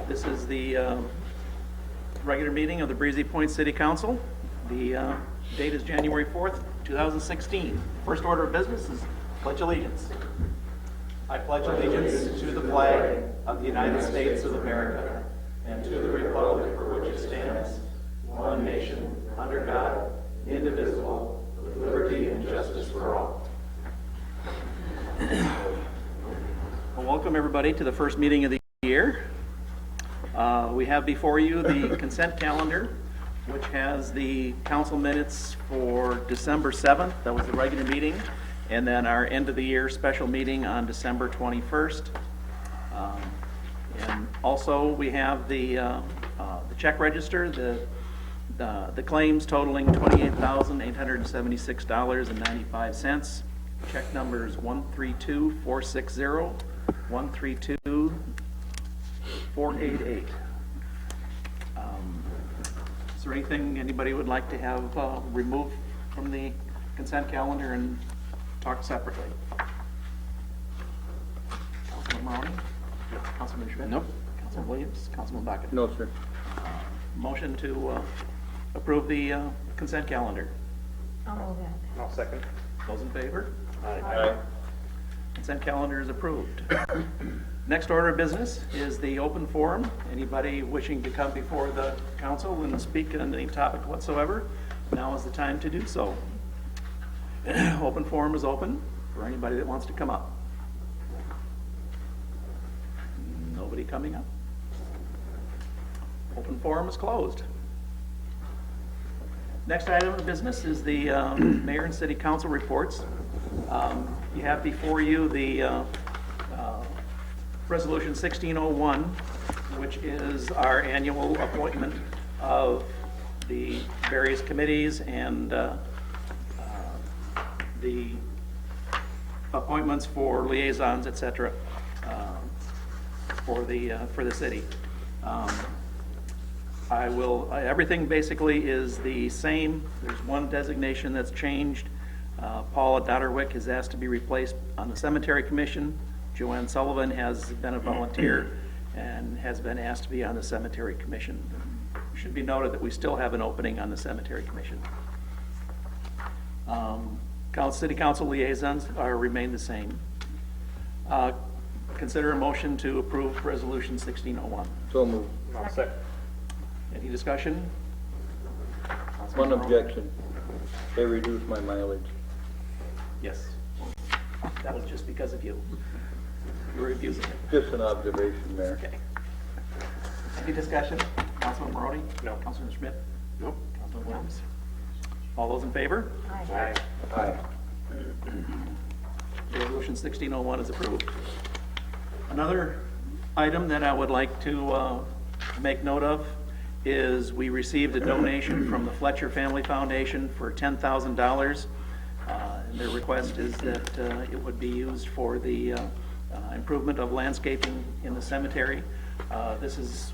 This is the regular meeting of the Breezy Point City Council. The date is January 4th, 2016. First order of business is pledge allegiance. I pledge allegiance to the flag of the United States of America and to the republic for which it stands, one nation, under God, indivisible, with liberty and justice for all. Well, welcome everybody to the first meeting of the year. We have before you the consent calendar, which has the council minutes for December 7th. That was the regular meeting. And then our end of the year special meeting on December 21st. And also we have the check register, the claims totaling $28,876.95. Check numbers 132460, 132488. Is there anything anybody would like to have removed from the consent calendar and talk separately? Councilman Mahoney? No. Councilman Schmidt? No. Councilman Williams? Councilman Bucket? No, sir. Motion to approve the consent calendar. I'll move that. I'll second. Those in favor? Aye. Consent calendar is approved. Next order of business is the open forum. Anybody wishing to come before the council and speak on any topic whatsoever, now is the time to do so. Open forum is open for anybody that wants to come up. Nobody coming up. Open forum is closed. Next item of business is the mayor and city council reports. You have before you the Resolution 1601, which is our annual appointment of the various committees and the appointments for liaisons, etc., for the city. Everything basically is the same. There's one designation that's changed. Paula Dotterwick is asked to be replaced on the Cemetery Commission. Joanne Sullivan has been a volunteer and has been asked to be on the Cemetery Commission. It should be noted that we still have an opening on the Cemetery Commission. City Council liaisons remain the same. Consider a motion to approve Resolution 1601. So moved. I'll second. Any discussion? One objection. They reduced my mileage. Yes. That was just because of you. You were abusing it. Just an observation there. Okay. Any discussion? Councilman Maroney? No. Councilman Schmidt? Nope. Councilman Williams? All those in favor? Aye. Aye. Resolution 1601 is approved. Another item that I would like to make note of is we received a donation from the Fletcher Family Foundation for $10,000. And their request is that it would be used for the improvement of landscaping in the cemetery.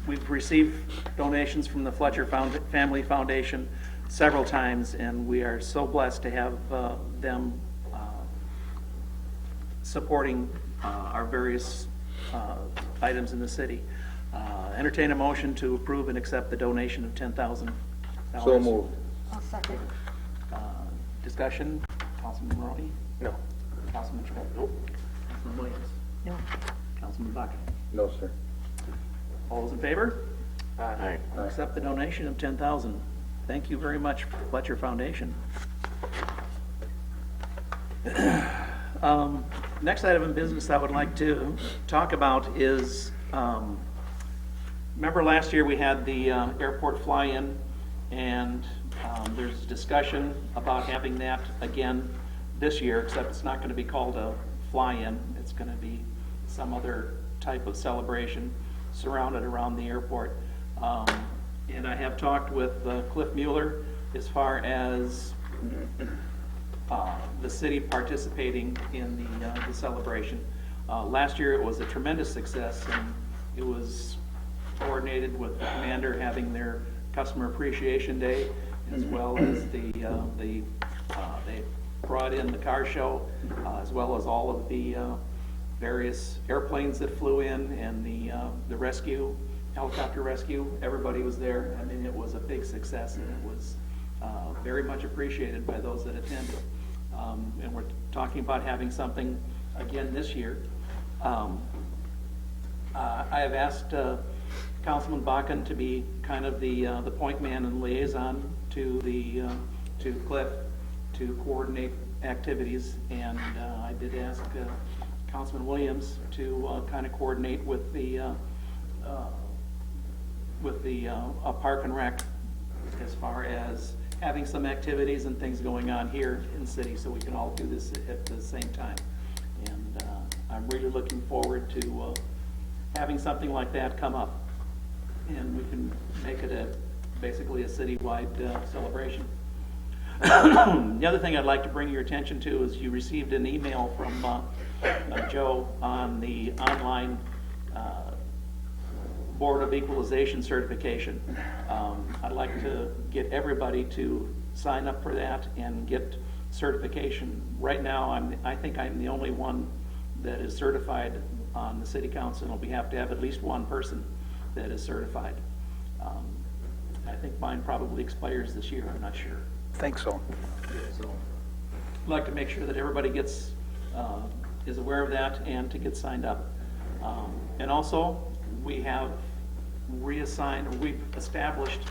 We've received donations from the Fletcher Family Foundation several times, and we are so blessed to have them supporting our various items in the city. Entertain a motion to approve and accept the donation of $10,000. So moved. I'll second. Discussion? Councilman Maroney? No. Councilman Schmidt? Nope. Councilman Williams? No. Councilman Bucket? No, sir. All those in favor? Aye. Aye. Accept the donation of $10,000. Thank you very much, Fletcher Foundation. Next item of business I would like to talk about is, remember last year we had the airport fly-in, and there's discussion about having that again this year, except it's not going to be called a fly-in. It's going to be some other type of celebration surrounded around the airport. And I have talked with Cliff Mueller as far as the city participating in the celebration. Last year it was a tremendous success, and it was coordinated with the commander having their Customer Appreciation Day, as well as they brought in the car show, as well as all of the various airplanes that flew in, and the rescue helicopter rescue. Everybody was there. I mean, it was a big success, and it was very much appreciated by those that attended. And we're talking about having something again this year. I have asked Councilman Bakken to be kind of the point man and liaison to Cliff to coordinate activities, and I did ask Councilman Williams to kind of coordinate with the Park and Rec as far as having some activities and things going on here in the city, so we can all do this at the same time. And I'm really looking forward to having something like that come up, and we can make it basically a citywide celebration. The other thing I'd like to bring your attention to is you received an email from Joe on the online Board of Equalization certification. I'd like to get everybody to sign up for that and get certification. Right now, I think I'm the only one that is certified on the city council, and we have to have at least one person that is certified. I think mine probably expires this year, I'm not sure. Think so. So I'd like to make sure that everybody gets, is aware of that and to get signed up. And also, we have reassigned, or we've established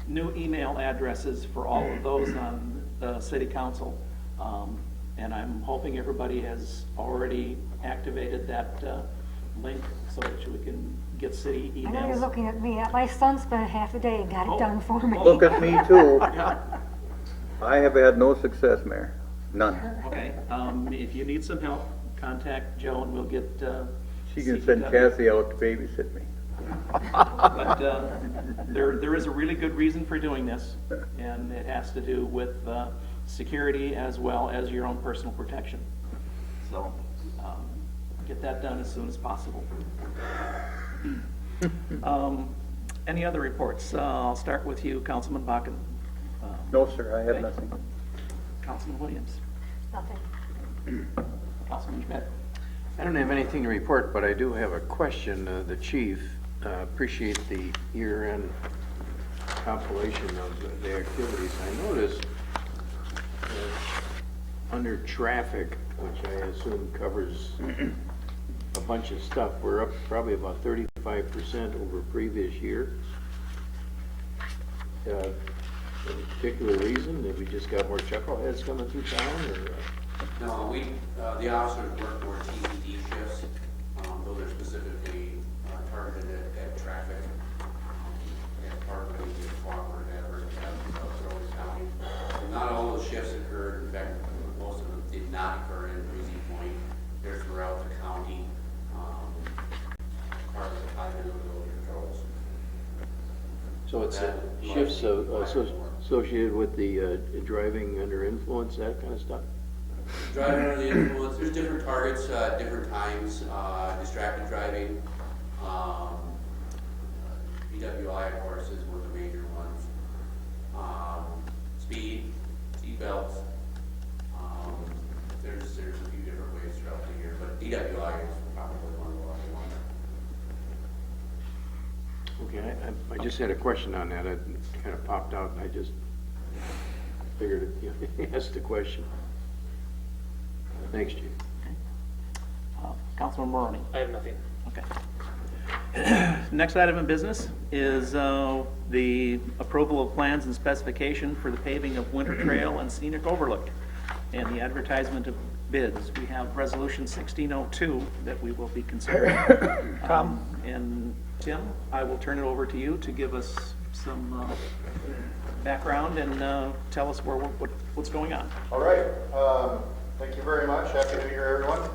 new email addresses for all of those on the city council. And I'm hoping everybody has already activated that link so that we can get city emails. I know you're looking at me. My son spent half a day and got it done for me. Look at me too. I have had no success, Mayor. None. Okay, if you need some help, contact Joe and we'll get, She can send CPW. Kathy out to babysit me. But there is a really good reason for doing this, and it has to do with security as well as your own personal protection. So get that done as soon as possible. Any other reports? I'll start with you, Councilman Bakken. No, sir, I have Okay. nothing. Councilman Williams. Nothing. Councilman Schmidt. I don't have anything to report, but I do have a question. The chief, appreciate the year-end compilation of the activities. I noticed under traffic, which I assume covers a bunch of stuff, we're up probably about 35% over previous year. Any particular reason? That we just got more chuckleheads coming through town, or? No, the officers work more TCD shifts. Those are specifically targeted at traffic. As part of the cooperative effort we have throughout Rose County. And not all those shifts occurred. In fact, most of them did not occur in Breezy Point. They're throughout the county. Part of the high visibility patrols. So it's That shifts might- associated with the driving under influence, that kind of stuff? Driving under the influence, there's different targets, different times, distracted driving, DWI, of course, is one of the major ones. Speed, seat belts, there's a few different ways throughout the year, but DWI is probably one of the larger ones. Okay, I just had a question on that. It kind of popped out, and I just figured it asked the question. Thanks, Chief. Councilman Maroney. I have nothing. Okay. Next item of business is the approval of plans and specification for the paving of Winter Trail and Scenic Overlook and the advertisement of bids. We have Resolution 1602 that we will be considering. And Tim, I will turn it over to you to give us some background and tell us what's going on. All right, thank you very much. Happy New Year, everyone.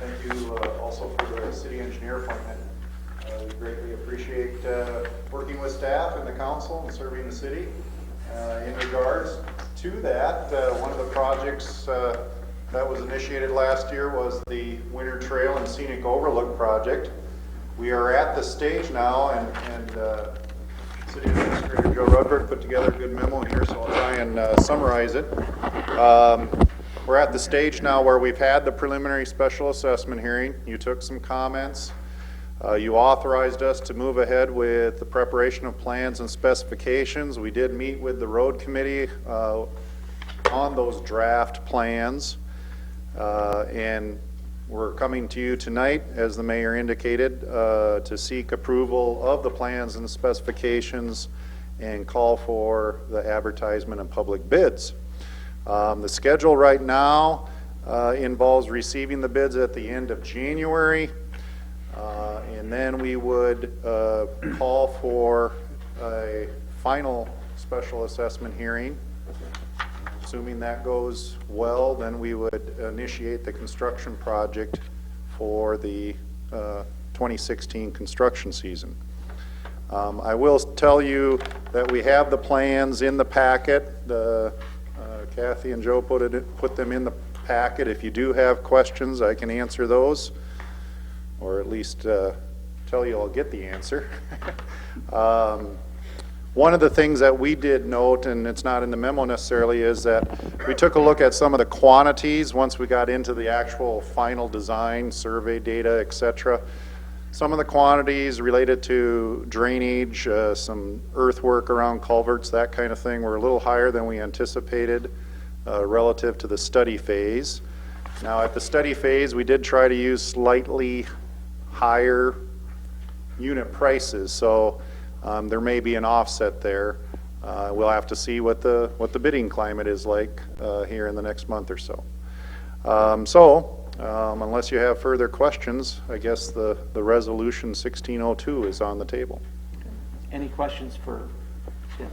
Thank you also for the city engineer appointment. We greatly appreciate working with staff and the council and serving the city. In regards to that, one of the projects that was initiated last year was the Winter Trail and Scenic Overlook project. We are at the stage now, and City Administrator Joe Rudberg put together a good memo here, so I'll try and summarize it. We're at the stage now where we've had the preliminary special assessment hearing. You took some comments. You authorized us to move ahead with the preparation of plans and specifications. We did meet with the road committee on those draft plans. And we're coming to you tonight, as the mayor indicated, to seek approval of the plans and the specifications and call for the advertisement and public bids. The schedule right now involves receiving the bids at the end of January, and then we would call for a final special assessment hearing. Assuming that goes well, then we would initiate the construction project for the 2016 construction season. I will tell you that we have the plans in the packet. Kathy and Joe put them in the packet. If you do have questions, I can answer those, or at least tell you I'll get the answer. One of the things that we did note, and it's not in the memo necessarily, is that we took a look at some of the quantities once we got into the actual final design, survey data, etc. Some of the quantities related to drainage, some earthwork around culverts, that kind of thing, were a little higher than we anticipated relative to the study phase. Now, at the study phase, we did try to use slightly higher unit prices, so there may be an offset there. We'll have to see what the bidding climate is like here in the next month or so. Unless you have further questions, I guess the resolution 1602 is on the table. Any questions for Tim?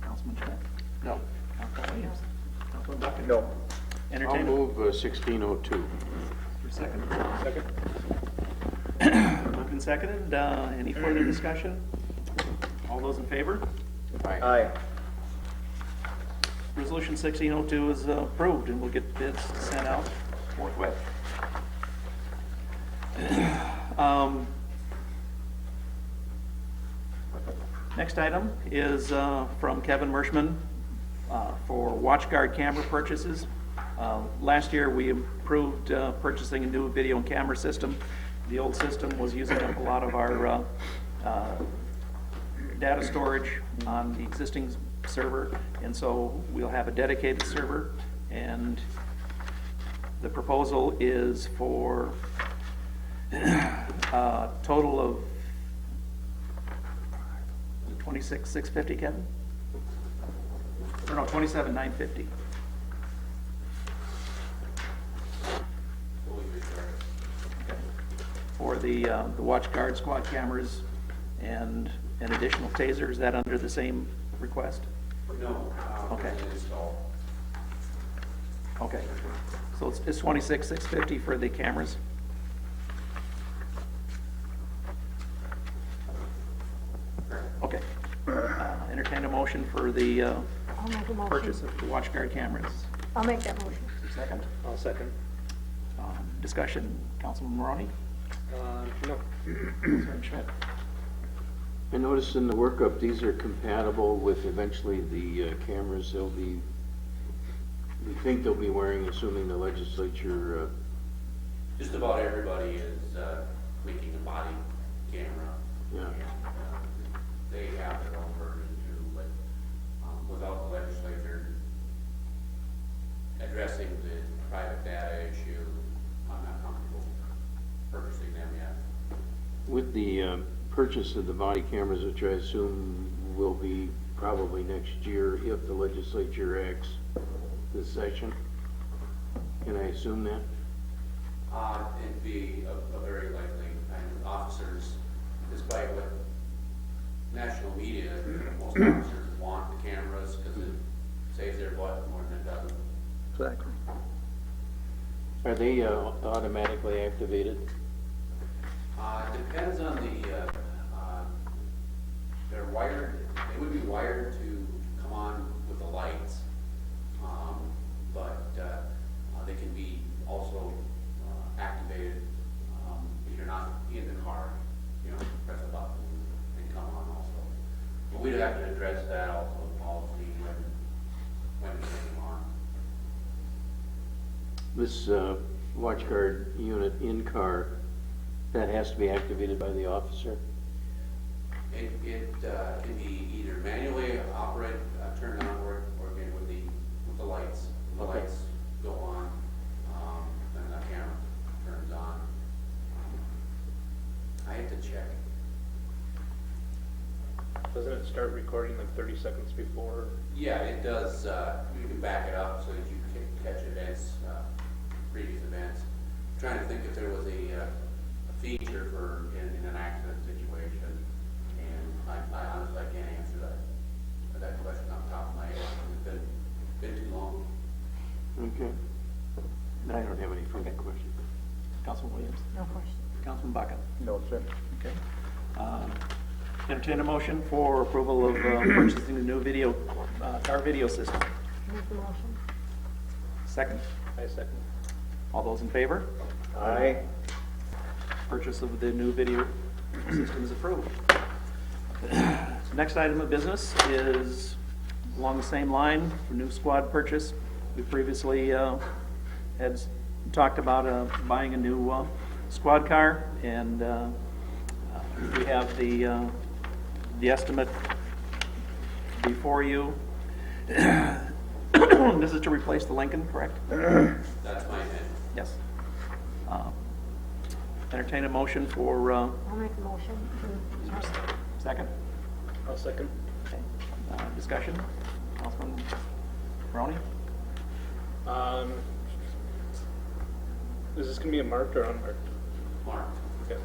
Councilman Schmidt? No. Councilman Williams? Councilman Buckingham? No. I'll Entertainment? move 1602. For second? Second. Moved and seconded. Any further discussion? All those in favor? Aye. Resolution 1602 is approved, and we'll get bids sent out forthwith. Next item is from Kevin Merschman for WatchGuard camera purchases. Last year, we approved purchasing a new video and camera system. The old system was using up a lot of our data storage on the existing server, and so we'll have a dedicated server, and the proposal is for a total of $26,650, Kevin? Or no, $27,950. For the WatchGuard squad cameras and an additional taser. Is that under the same request? No. Okay. Install. Okay. So it's $26,650 for the cameras? Okay. Entertain a motion for the I'll make a motion. purchase of the WatchGuard cameras. I'll make that motion. Second? I'll second. Discussion, Councilman Maroney? No. Councilman Schmidt? I noticed in the workup, these are compatible with eventually the cameras we think they'll be wearing, assuming the legislature, Just about everybody is making a body camera. Yeah. And, they have their own version too, but without the legislature addressing the private data issue, I'm not comfortable purchasing them yet. with the purchase of the body cameras, which I assume will be probably next year if the legislature acts this session. Can I assume that? It'd be a very likely, and officers, despite what national media, most officers want the cameras because it saves their butt more than it doesn't. Exactly. Are they automatically activated? Depends on they're wired, they would be wired to come on with the lights, but they can be also activated if you're not in the car, press a button and come on also. But we'd have to address that also in policy when it's coming on. This WatchGuard unit in-car, That has to be activated by the officer? It can be either manually operated, turned on, or again with the lights. The Okay. lights go on, then the camera turns on. I have to check. Doesn't it start recording like 30 seconds before? Yeah, it does, you can back it up so that you can catch events, previous events. I'm trying to think if there was a feature for in an accident situation, and I honestly can't answer that question off the top of my head. It's been too long. Okay. I don't have any further questions. Councilman Williams? No question. Councilman Baca? No, sir. Okay. Entertain a motion for approval of purchasing a new video, car video system. Make the motion. Second. I second. All those in favor? Aye. Purchase of the new video system is approved. Next item of business is along the same line, for new squad purchase. We previously had talked about buying a new squad car, and we have the estimate before you. This is to replace the Lincoln, correct? That's my intent. Yes. Entertain a motion for, I'll make the motion. second? I'll second. Okay. Discussion? Councilman Barone? Is this gonna be a marked or unmarked? Mark. Okay.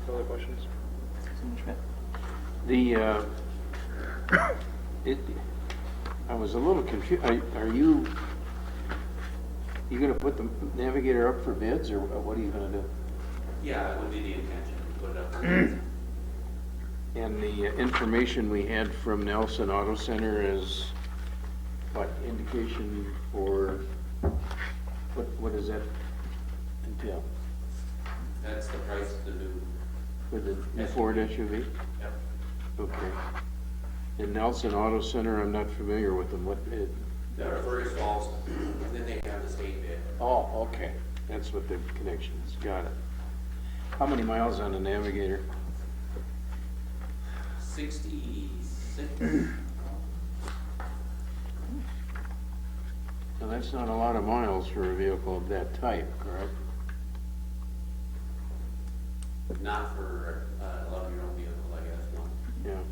Other questions? Councilman Schmidt? I was a little confused. Are you gonna put the Navigator up for bids, or what are you gonna do? Yeah, that would be the intention, to put it up. For And the information we had from Nelson Auto Center is what, indication for, what does that entail? That's the price of the new. For the new Ford SUV? Yep. Okay. And Nelson Auto Center, I'm not familiar with them. They're Fergus Falls, and then they have the state bid. Oh, okay. That's what the connection is. Got it. How many miles on the Navigator? 66. Now, that's not a lot of miles for a vehicle of that type, correct? Not for 11-year-old vehicle, I guess, no. Yeah.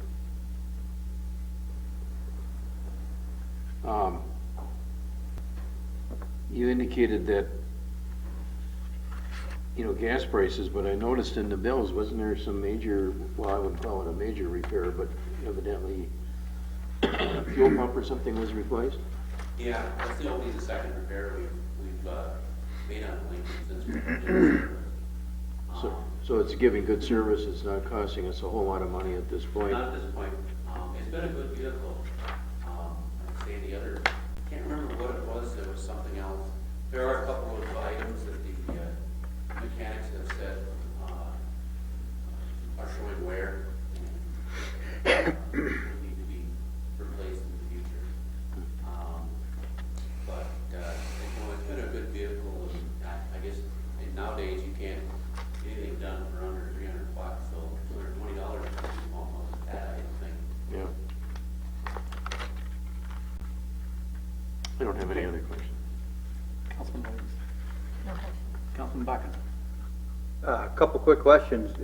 You indicated that, gas prices, but I noticed in the bills, wasn't there some major, well, I wouldn't call it a major repair, but evidently fuel pump or something was replaced? Yeah, that's only the second repair we've made on Lincoln since we purchased it. So it's giving good service, it's not costing us a whole lot of money at this point? Not at this point. It's been a good vehicle. I'd say the other, can't remember what it was, there was something else. There are a couple of items that the mechanics have said are showing wear and need to be replaced in the future. But it's been a good vehicle, and I guess nowadays you can't get anything done for under 300 bucks, so $220 is almost that, I think. Yeah. I don't have any other questions. Councilman Williams? No question. Councilman Baca? A couple quick questions.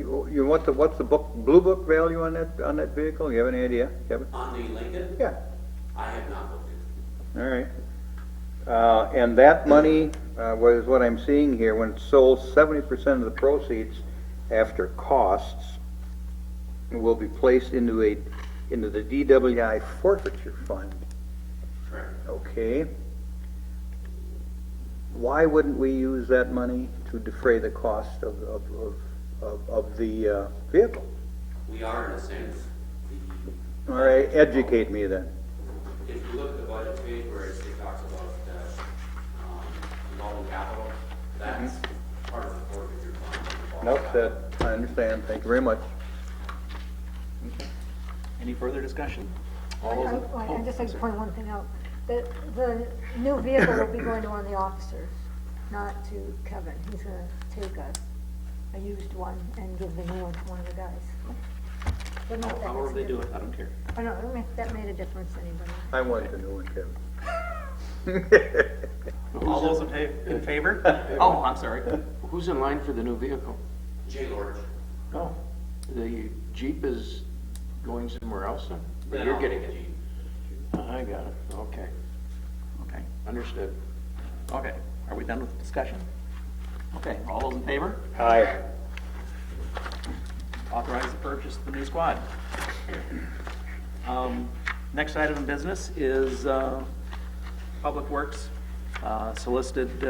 What's the blue book value on that vehicle? You have any idea, Kevin? On the Lincoln, Yeah. I have not looked at it. All right. And that money, was what I'm seeing here, when it's sold, 70% of the proceeds after costs will be placed into the DWI forfeiture fund. Correct. Okay. Why wouldn't we use that money to defray the cost of the vehicle? We are in a sense. All right, educate me then. If you look at the budget page where it talks about involving capital, that's part of the forfeiture fund. Nope, that, I understand. Thank you very much. Any further discussion? All those in- I'd just like to point one thing out. The new vehicle will be going to one of the officers. not to Kevin. He's gonna take a used one and give the new one to one of the guys. Don't know if that However makes a they do it, difference. I don't care. I don't know if that made a difference to anybody. I want the new one, Kevin. All those in favor? Oh, I'm sorry. Who's in line for the new vehicle? Jay Lorch. Oh, The Jeep is going somewhere else then? But Then you're I'll getting get it? Jeep. I got it, okay, okay. understood. Okay, are we done with the discussion? Okay, all those in favor? Aye. Authorize the purchase of the new squad. Next item of business is Public Works solicited,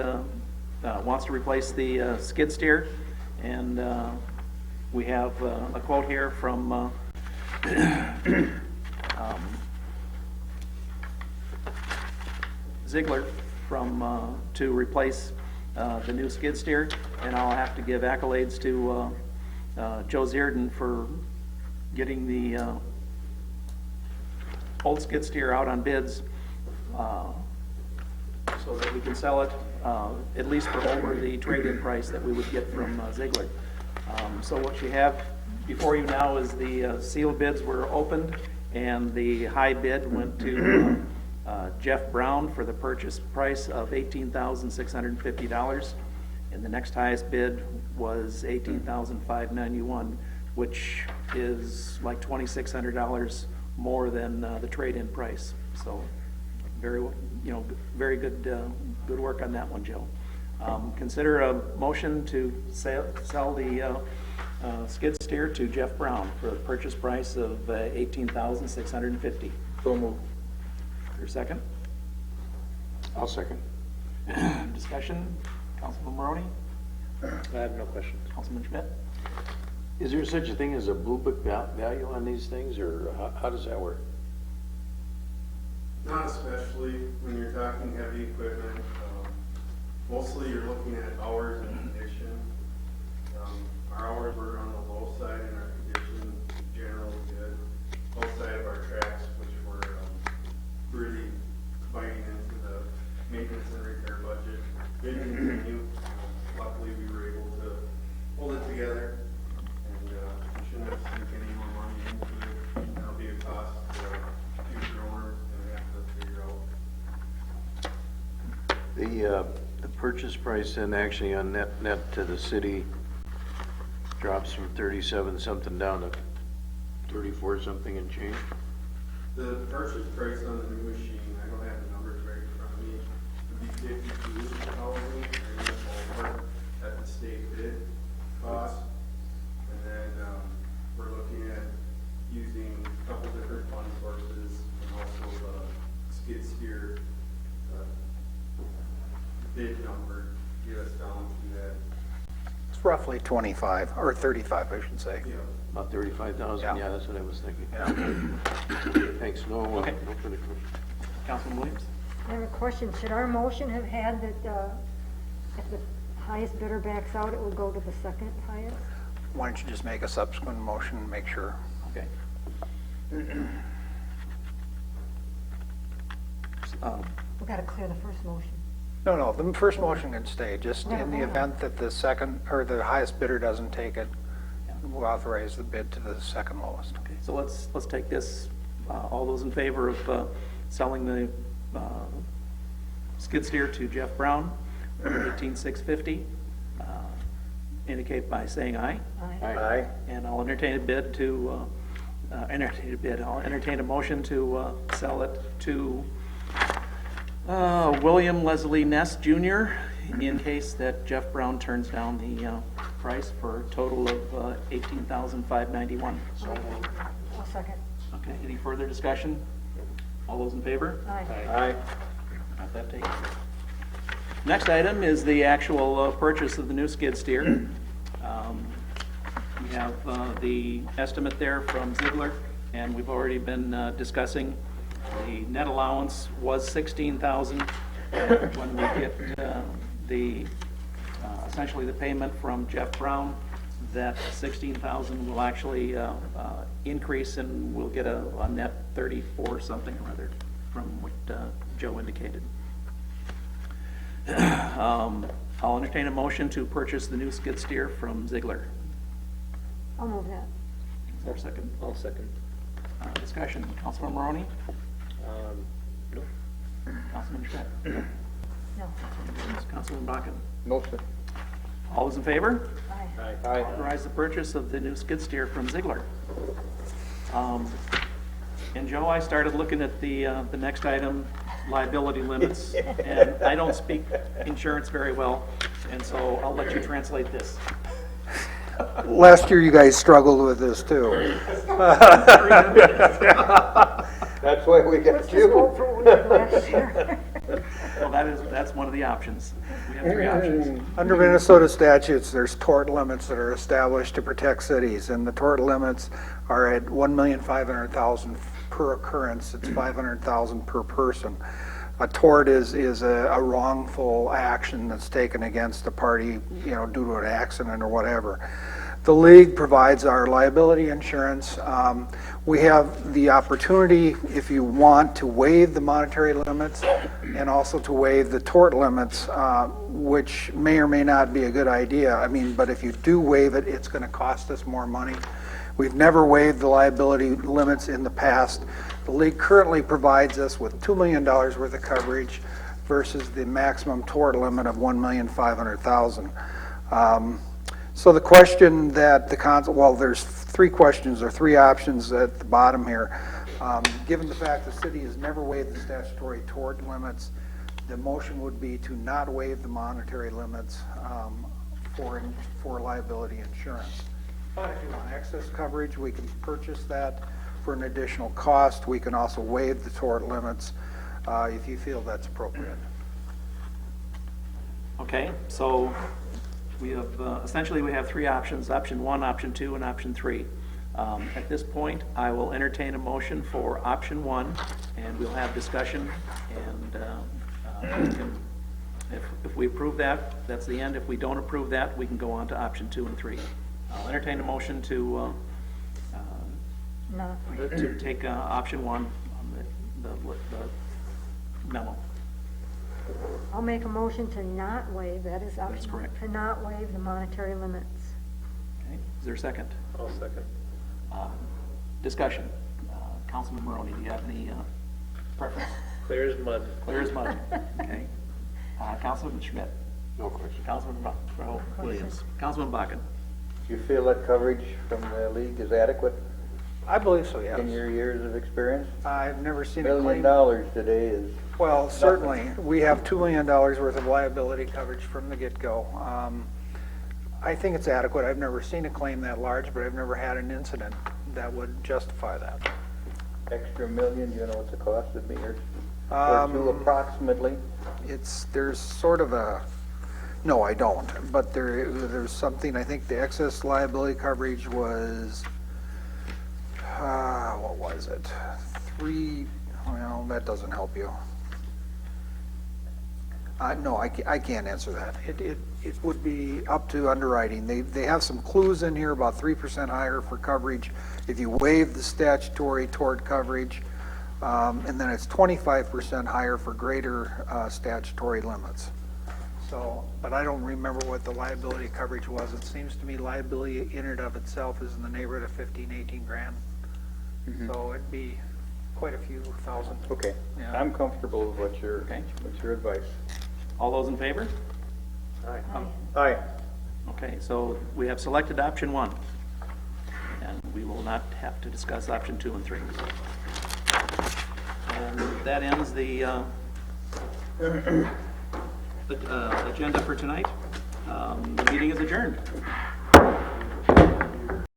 wants to replace the skid steer, and we have a quote here from Ziegler to replace the new skid steer, and I'll have to give accolades to Joe Zierden for getting the old skid steer out on bids so that we can sell it at least for over the trade-in price that we would get from Ziegler. So what you have before you now is the sealed bids were opened, and the high bid went to Jeff Brown for the purchase price of $18,650. And the next highest bid was $18,591, which is like $2,600 more than the trade-in price. So very, very good, good work on that one, Joe. Consider a motion to sell the skid steer to Jeff Brown for a purchase price of $18,650. So moved. Your second? I'll second. Discussion? Councilman Maroney? I have no questions. Councilman Schmidt? Is there such a thing as a blue book value on these things, or how does that work? Not especially when you're talking heavy equipment. Mostly you're looking at hours and condition. Our hours were on the low side and our condition generally good. Outside of our tracks, which were really biting into the maintenance and repair budget, didn't continue. Luckily, we were able to hold it together, and we shouldn't have to sink any more money into it. That'll be a cost future owners gonna have to figure out. The purchase price then actually on net to the city drops from 37 something down to 34 something and change? The purchase price on the new machine, I don't have the numbers right in front of me, would be 52,000, and that's over at the state bid cost. And then, we're looking at using a couple different fund sources and also the skid steer, bid number to get us down to that. It's roughly 25, or 35, I should say. Yeah. About 35,000, Yeah. yeah, that's what I was thinking. Yeah. Thanks, no, Okay. no further questions. Councilman Williams? I have a question. Should our motion have had that if the highest bidder backs out, it will go to the second highest? Why don't you just make a subsequent motion and make sure? Okay. We gotta clear the first motion. No, the first motion can stay, just in the event that the second, or the highest bidder doesn't take it, we'll authorize the bid to the second lowest. Okay, so let's take this, all those in favor of selling the skid steer to Jeff Brown for $18,650, indicate by saying aye. Aye. And I'll entertain a bid to, I'll entertain a motion to sell it to William Leslie Ness Jr. in case that Jeff Brown turns down the price for a total of $18,591. I'll second. Okay, any further discussion? All those in favor? Aye. Aye. Got that taken. Next item is the actual purchase of the new skid steer. We have the estimate there from Ziegler, and we've already been discussing. The net allowance was $16,000. When we get the essentially the payment from Jeff Brown, that $16,000 will actually increase, and we'll get a net 34 something or other from what Joe indicated. I'll entertain a motion to purchase the new skid steer from Ziegler. I'll move that. Is there a second? I'll second. Discussion, Councilman Maroney? No. Councilman Schmidt? No. Councilman Bakken? No, sir. All those in favor? Aye. Aye. Authorize the purchase of the new skid steer from Ziegler. And Joe, I started looking at the next item, liability limits, and I don't speak insurance very well, and so I'll let you translate this. Last year, you guys struggled with this, too. That's why we got Let's just vote you. for what we did last year. Well, that's one of the options. We have three options. Under Minnesota statutes, there's tort limits that are established to protect cities, and the tort limits are at $1,500,000 per occurrence. It's $500,000 per person. A tort is a wrongful action that's taken against a party, due to an accident or whatever. The league provides our liability insurance. We have the opportunity, if you want, to waive the monetary limits and also to waive the tort limits, which may or may not be a good idea. But if you do waive it, it's going to cost us more money. We've never waived the liability limits in the past. The league currently provides us with $2 million worth of coverage versus the maximum tort limit of $1,500,000. So the question that the council, well, there's three questions or three options at the bottom here. Given the fact the city has never waived the statutory tort limits, the motion would be to not waive the monetary limits for liability insurance. But if you want excess coverage, we can purchase that for an additional cost. We can also waive the tort limits if you feel that's appropriate. Okay, so we have, essentially we have three options, option 1, option 2, and option 3. At this point, I will entertain a motion for option 1, and we'll have discussion, and if we approve that, that's the end. If we don't approve that, we can go on to option 2 and 3. I'll entertain a motion to No. take option 1 on the memo. I'll make a motion to not waive, that is option. That's correct. To not waive the monetary limits. Okay, is there a second? I'll second. Discussion. Councilman Maroney, do you have any preference? Clear as mud. Clear as mud. Okay. Councilman Schmidt. No question. Councilman Williams. Councilman Bakken. Do you feel that coverage from the league is adequate I believe so, yes. in your years of experience? I've never seen a $1 claim. million today is, Well, certainly, we have $2 million worth of liability coverage from the get-go. I think it's adequate. I've never seen a claim that large, but I've never had an incident that would justify that. extra million, you know what the cost would be, or Um, two approximately? There's sort of a, no, I don't, but there's something, I think the excess liability coverage was, what was it? Well, that doesn't help you. No, I can't answer that. It would be up to underwriting. They have some clues in here about 3% higher for coverage if you waive the statutory tort coverage, and then it's 25% higher for greater statutory limits. So, but I don't remember what the liability coverage was. It seems to me liability in and of itself is in the neighborhood of 15, 18 grand. So it'd be quite a few thousand. Okay, Yeah. I'm comfortable with what's your advice. All those in favor? Aye. Aye. Okay, so we have selected option 1, and we will not have to discuss option 2 and 3. And that ends the agenda for tonight. The meeting is adjourned.